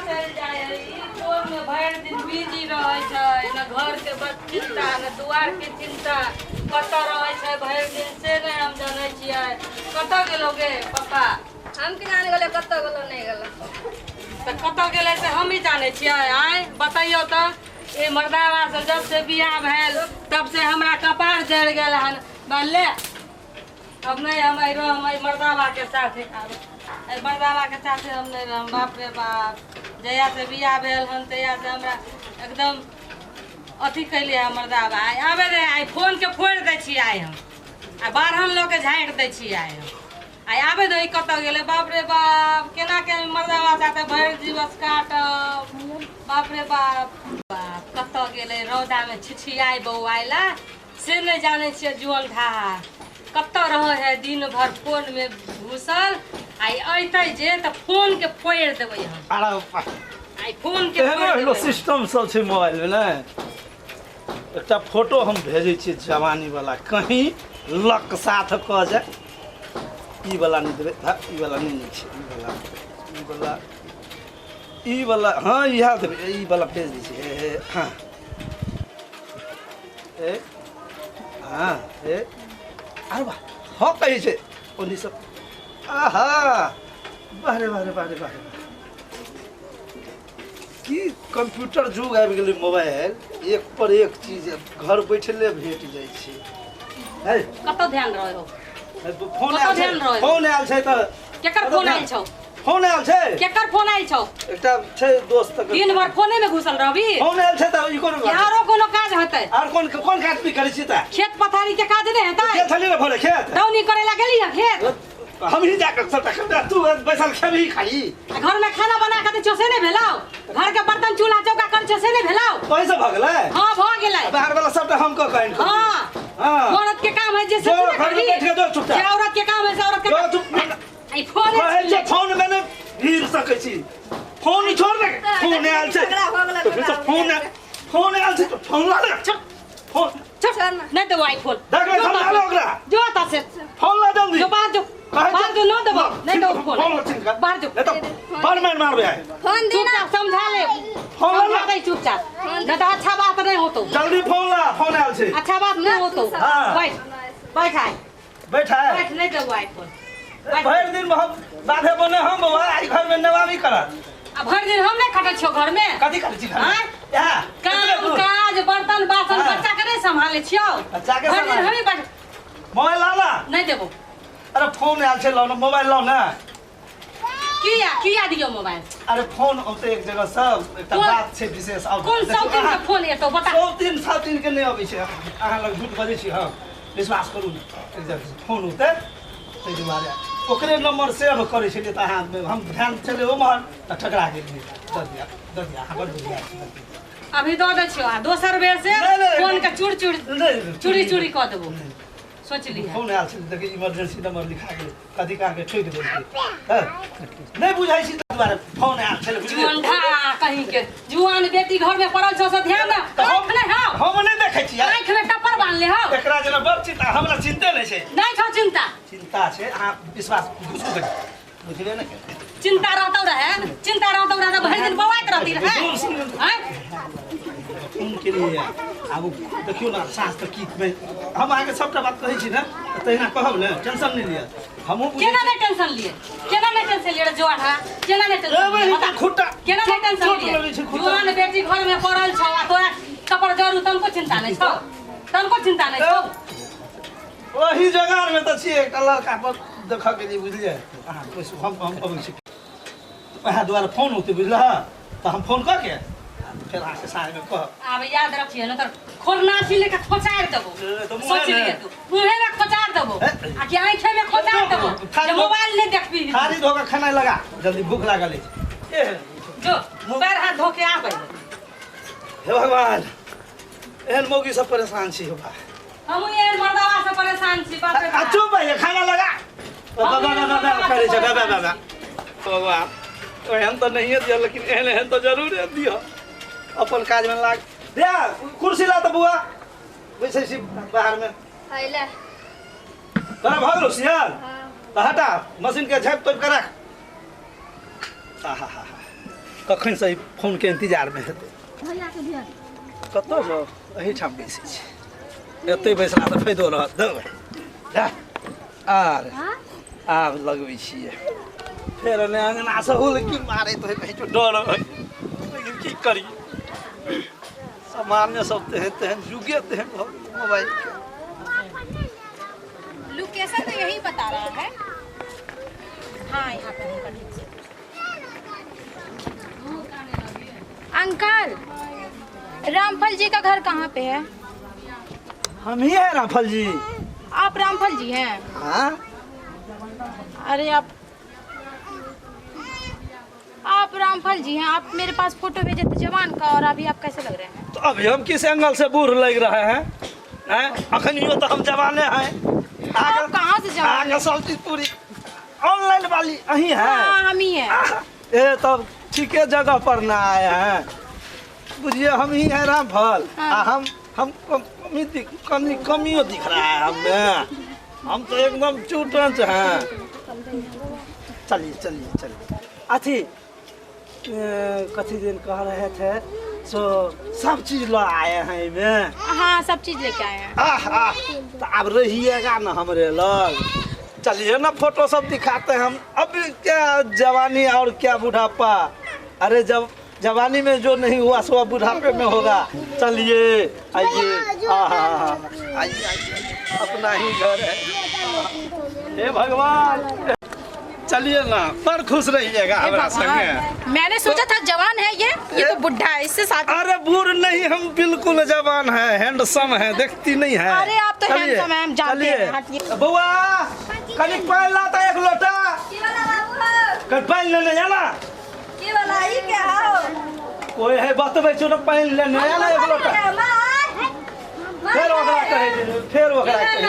चल जाए ई फोन में भर दिन बिजी रहे छै न घर के चिंता न दुआर के चिंता कत रहे छै भर दिन से नहीं हम जाने छियै कत गेलोगे पापा हम के जाने गेले कत गेलो नहीं गेलो त कत गेले से हम ही जाने छियै आय बताइयो त ए मर्दावा से जब से बियाह भेल तब से हमरा कपार जड़ गेल हन बाले अब नहीं हम मर्दावा के साथ मर्दावा के साथ हम नहीं रह बाप रे बाप जया से बियाह भेल हन तया से हमरा एकदम अथी कैले है मर्दावा आबे रे आई फोन के फोड़ दै छी आइ हम आ बारहन लोग के झाँट दै छी आइ हम आई आबे दे कत गेले बाप रे बाप केना के मर्दावा साथे भर दिवस काटब बाप रे बाप बाप कत गेले रौदा में छिछियाई बौआइला से नहीं जाने छियै जुअन ढाहा कत रहे है दिन भर फोन में घुसल आई अइतै जे त फोन के फोड़ देबै हम आई फोन के फोड़ देबै सिस्टम सब छै मोबाइल में ने एकटा फोटो हम भेजै छियै जवानी वाला कहीं लक साथ क जाए ई वाला नहीं देबै ई वाला नहीं छै ई वाला हां इहा देबै ई वाला भेज दै छियै हां ए हां ए अरे वाह हाँ कही छे ओनी सब आहा बारे बारे बारे बारे की कंप्यूटर जुग आबि गेलै मोबाइल एक पर एक चीज घर बैठले भेट जाइ छै है कत ध्यान रहे हो फोन आयल छै त केकर फोन आयल छौ फोन आयल छै केकर फोन आयल छौ एकटा छै दोस्त तक दिन भर फोने में घुसल रहबी फोन आयल छै त ई कोनो यारो कोनो काज हेतै आर कोन काज भी करै छी त खेत पथारी के काज नहीं हेतै के छली रे भरे खेत दौनी करे ला गेली है खेत हम ही जाकर सबटा खा तू बैसल खेबी खाई घर में खाना बना के चोसे नहीं भेलाओ घर के बर्तन चूल्हा चौका कर चोसे नहीं भेलाओ पैसा भ गेलै हां भ गेलै बाहर वाला सबटा हम क कहिन हां औरत के काम है जे से घर में बैठ के दो चुपचाप जे औरत के काम है से औरत के चुप आई फोन है फोन में ने भीड़ सकै छी फोन छोड़ दे फोन आयल छै तो फिर तो फोन आयल छै तो फोन ला दे फोन नहीं दो आई फोन देख ले समझा लो ओकरा जो ता से फोन ला जल्दी जो बाहर जो न दबो नहीं दो फोन बाहर जो नहीं तो परमानेंट मारबे है फोन देना चुपचाप समझा ले फोन ला दे चुपचाप नहीं तो अच्छा बात नहीं हो तो जल्दी फोन ला फोन आयल छै अच्छा बात नहीं हो तो बैठ बैठ आए बैठ नहीं दो आई फोन भर दिन हम बाधे बने हम बाबा आई घर में नवाबी करत अब भर दिन हम नहीं खटै छौ घर में कथी करै छी घर में या काम काज बर्तन बासन बच्चा के नहीं संभाले छियो बच्चा के भर दिन हम ही बैठ मोबाइल ला नहीं देबो अरे फोन आयल छै लो ना मोबाइल लो ना किया दियो मोबाइल अरे फोन औते एक जगह सब एकटा बात छै विशेष आउ कौन सब दिन के फोन ये तो बता सब दिन के नहीं अबै छै अहाँ लग झूठ बजै छी हम विश्वास करू एक जगह फोन होते तै दुआरे ओकरे नंबर सेव करे छलिए त अहाँ हम ध्यान चले ओमहर त ठकरा गेलिए दऽ दिया अहाँ बड़ बुझिया अभी दो दे छियो दोसर बेर से फोन के चूड़ी क देबो सोच ली फोन आयल छै देखि इमरजेंसी नंबर लिखा गेल कथी का के ठोक देलकै नहीं बुझाइ छी दुआरे फोन आयल छै जुआन कहीं के जुआन बेटी घर में पड़ल छ से ध्यान ना हम नहीं देखै छी आंख में टप्पर बांध ले हो एकरा जना बड़ चिंता हमरा चिंते नहीं छै नहीं छ चिंता छै अहाँ विश्वास घुसू करी बुझले ना चिंता रहतौ रहे तो भर दिन बवाइत रहती रहे हैं उनके लिए अब देखियो ना शास्त्र की में हम आगे सबटा बात कहै छी ना तहिना कहब ना टेंशन नहीं लिया हमहु केना नहीं टेंशन लिए जुआन है केना नहीं टेंशन खुट्टा केना नहीं टेंशन लिए जुआन बेटी घर में पड़ल छ आ तोरा कपड़ जरू तनको चिंता नहीं छौ वही जगह में त छिए एकटा लड़का पर देख के लिए बुझलिए अहाँ हम अबै छी वहाँ द्वारा फोन होते बुझला तो हम फोन कर के फिर आके सारे में कह अब याद रखिए न तो खोरना छी लेके खोचार देबो सोच लिए तू मुंहे में खोचार देबो आ कि आंखे में खोचार देबो जे मोबाइल नहीं देखबी खाली धोका खाना लगा जल्दी भूख लागल है जो पैर हाथ धो के आ गई हे भगवान एहन मौगी सब परेशान छी हो बा हम ये मर्दावा से परेशान छी बात है चुप भाई खाना लगा बाबा करे छ बाबा भगवान एहन तो नहीं दिया लेकिन एहन तो जरूर दियो अपन काज में लाग दिया कुर्सी ला तो बुआ वैसे सी बाहर में आइले तोरा भागलो सियाल तो हटा मशीन के झप तो कर रख आहा कखन से फोन के इंतजार में हेतै कतऽ जाउ एहिठाम बैसै छी एतै बैसला तऽ फायदो रहत देबै आब लगबै छियै फेर एने अङ्गना से हुल की मारैत होइ कहै छौ डर होइ लेकिन की करी सामान्य सब तेहन तेहन जुगे तेहन भऽ गेलै मोबाइल के लोकेशन तो यही बता रहा है। हाँ यहाँ पे होगा ठीक से। अंकल रामफल जी का घर कहाँ पे है? हम ही है रामफल जी। आप रामफल जी हैं? हाँ अरे आप रामफल जी हैं। आप मेरे पास फोटो भेजे थे जवान का और अभी आप कैसे लग रहे हैं? तो अभी हम किस एंगल से बूढ़ लग रहे हैं अखन यो तो हम जवाने हैं आप कहाँ से जवान आगे सब चीज पूरी ऑनलाइन वाली अही है। हाँ हम ही हैं। ए तब ठीके जगह पर ना आए हैं बुझिए हम ही हैं रामफल। हाँ। हम कमियों दिख रहा है हमें हम तो एकदम चूटंच हैं। चलिए चलिए चलिए अथी कथी दिन कह रहे थे सो सब चीज ला आए हैं इनमें। हाँ सब चीज लेके आए हैं। तो अब रहिएगा ना हमारे लग चलिए ना फोटो सब दिखाते हैं हम। अब क्या जवानी और क्या बुढ़ापा अरे जब जवानी में जो नहीं हुआ सो अब बुढ़ापे में होगा। चलिए आइए आइए अपना ही घर है। हे भगवान चलिए ना पर खुश रहिएगा हमारा संगे। मैंने सोचा था जवान है ये तो बुढ़ा है इससे शादी। अरे बूढ़ नहीं हम बिल्कुल जवान है हैंडसम है देखती नहीं है। अरे आप तो हैंडसम हैं हम जानते हैं। बउआ कनी पानी लाता एक लोटा कनी पानी लेने जाना कोई है बतबै छौ ना पानी लेने जाना एक लोटा फिर ओकरा कहे फिर ओकरा कहे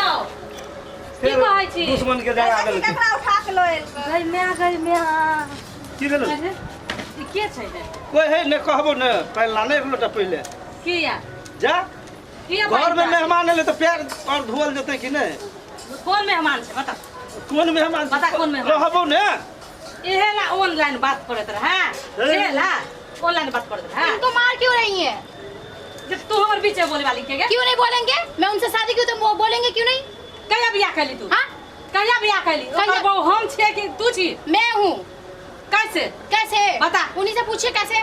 की कहै छी दुश्मन के जगह गेल घर में की भेल ई के छै रे कोई है ने कहबो ने पानी लाने एक लोटा पहिले की या जा की घर में मेहमान एले तो पैर और धोल जते कि नहीं। कौन मेहमान छै बता कौन मेहमान बता कौन मेहमान रहबो ने इहे ला ऑनलाइन बात करत रहे इहे ला ऑनलाइन बात करत रहे। इनको मार क्यों रही है? जब तू हमर बीच में बोले वाली के क्यों नहीं बोलेंगे? मैं उनसे शादी की तो वो बोलेंगे क्यों नहीं? कहिया बियाह कैली तू? हाँ कहिया बियाह कैली? ओकर बहू हम छिए कि तू छी? मैं हूँ। कैसे कैसे बता उन्हीं से पूछिए कैसे।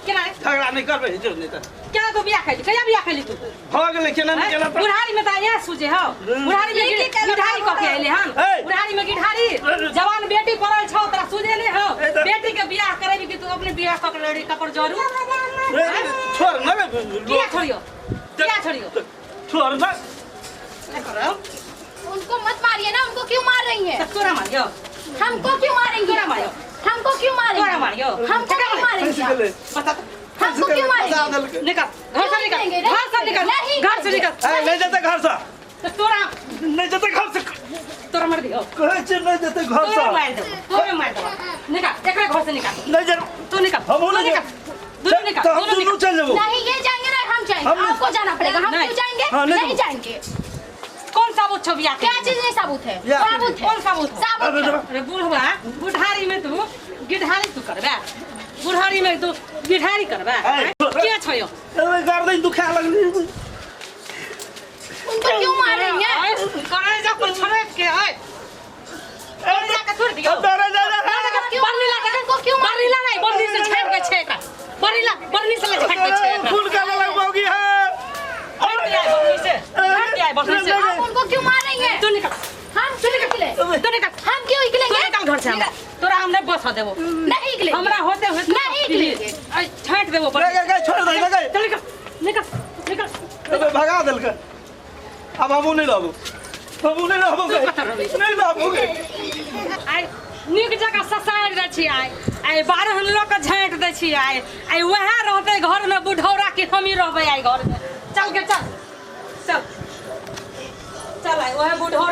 केना झगड़ा नहीं करबे हिजो नहीं त केना तू बियाह कैली? कहिया बियाह कैली तू? हो गेले केना नहीं केना बुढ़ारी में त ये सुजे हो बुढ़ारी में गिढ़ारी क के आइले हन बुढ़ारी में गिढ़ारी जवान बेटी पड़ल छौ तोरा सुजे नहीं हो बेटी के बियाह करेबी कि तू अपने बियाह क के रेडी कपड़ जरू छोड़ ना किया छोड़ियो छोड़ ना उनको मत मारिए ना। उनको क्यों मार रही है? तोरा मारियो हमको क्यों मारेंगे? तोरा मारियो हमको क्यों मारेंगे? तोरा मारियो हमको क्यों मारेंगे? बता हमको क्यों मारेंगे? निकल घर से निकल घर से निकल घर से निकल नहीं जाते घर से तो तोरा नहीं जाते घर से तोरा मार दियो कहे छ नहीं जाते घर से तोरा मार दे निकल एकरा घर से निकल नहीं जा तू निकल हम तू निकल दोनों निकल तो हम दोनों दोनों निकल चल जाओ नहीं ये जाएंगे ना हम जाएंगे। आपको जाना पड़ेगा। हम नहीं। क्यों जाएंगे? हाँ, नहीं नहीं जाएंगे। कौन साबुत छो बियाह क्या चीज नहीं साबुत है? या साबुत है। कौन साबुत है? साबुत है। अरे बूढ़वा बुढ़ारी में तू गिढ़ारी तू करबे बुढ़ारी में तू गिढ़ारी करबे के छयो गर्दन दुखा लगली उनको क्यों मार रही है? करे जा पर छड़े के है करे जा के छोड़ दियो डरे जा बरनी लगा उनको क्यों मार बरनी लगा बरनी से छेड़ के छेका बरनी से छेड़ के छेका फूल का लग होगी है बरनी से आप उनको क्यों मार रही है? तू निकल हम क्यों निकले? तू निकल हम क्यों निकलेंगे? निकल घर से हमरा तोरा हम नहीं बसा देबो नहीं निकलेंगे। हमरा होते हुए नहीं निकलेंगे। छांट देबो पर छोड़ दे लगे चल निकल भगा देल के अब हम नहीं रहबो नहीं रहबोगे आइ नीक जगह ससारि दै छी आइ 12 लोग के झाँटि दै छी आइ वएह रहते घर में बुढ़ौरा के हम ही रहबै आइ घर में चल के चल आइ वएह बुढ़ौरा